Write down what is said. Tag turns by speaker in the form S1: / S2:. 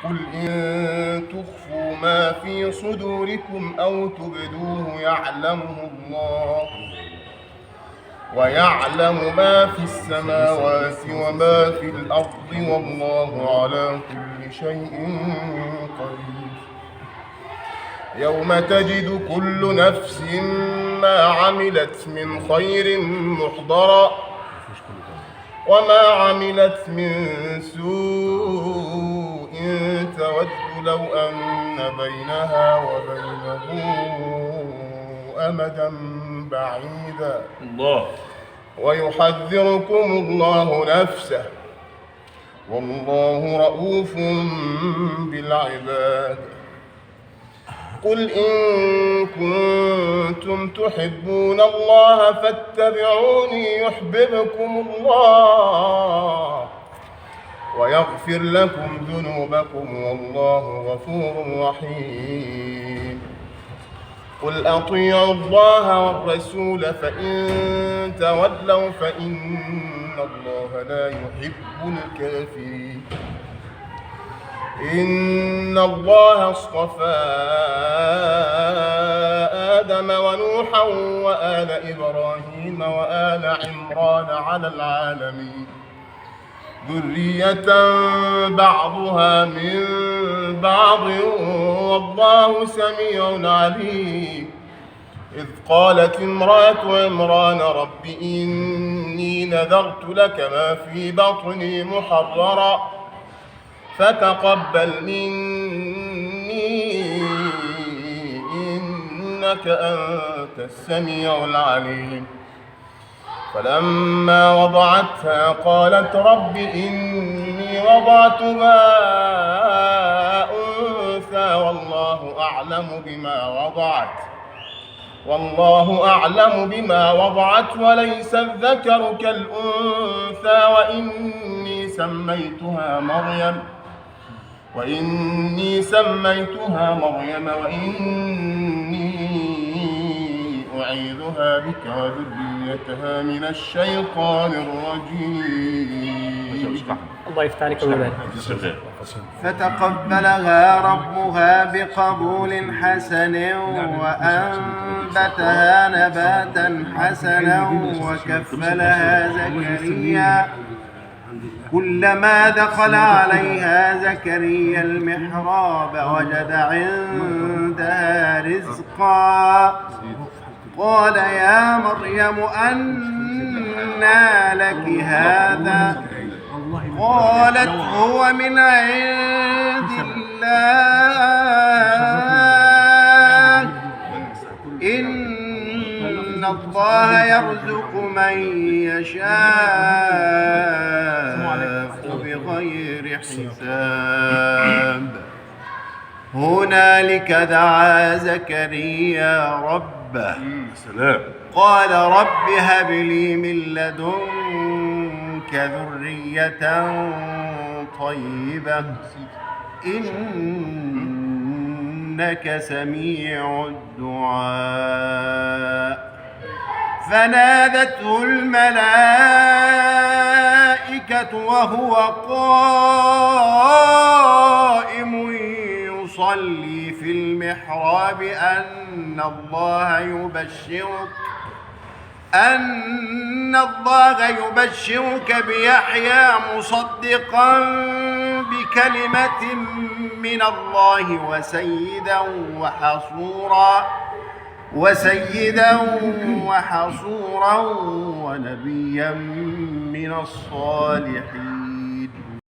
S1: قل إن تخفوا ما في صدوركم أو تبدوه يعلمه الله ويعلم ما في السماوات وما في الأرض والله على كل شيء قدير. يوم تجد كل نفس ما عملت من خير محضرا وما عملت من سوء تود لو أن بينها وبينه أمدا بعيدا
S2: الله
S1: ويحذركم الله نفسه والله رؤوف بالعباد. قل إن كنتم تحبون الله فاتبعوني يحببكم الله ويغفر لكم ذنوبكم والله غفور رحيم. قل أطيعوا الله والرسول فإن تولوا فإن الله لا يحب الكافرين. إن الله اصطفى آدم ونوحا وآل إبراهيم وآل عمران على العالمين ذرية بعضها من بعض والله سميع عليم. إذ قالت امرأة عمران رب إني نذرت لك ما في بطني محررا فتقبل مني إنك أنت السميع العليم. فلما وضعتها قالت رب إني وضعتها أنثى والله أعلم بما وضعت وليس الذكر كالأنثى وإني سميتها مريم وإني أعيذها بك وذريتها من الشيطان الرجيم.
S3: الله يفتح عليك مولانا.
S4: فتقبلها ربها بقبول حسن وأنبتها نباتا حسنا وكفلها زكريا. كلما دخل عليها زكريا المحراب وجد عندها رزقا قال يا مريم أنى لك هذا؟ قالت هو من عند الله إن الله يرزق من يشاء بغير حساب. هنالك دعا زكريا ربه قال رب هب لي من لدنك ذرية طيبة إنك سميع الدعاء. فنادته الملائكة وهو قائم يصلي في المحراب أن الله يبشرك بيحيى مصدقا بكلمة من الله وسيدا وحصورا ونبيا من الصالحين.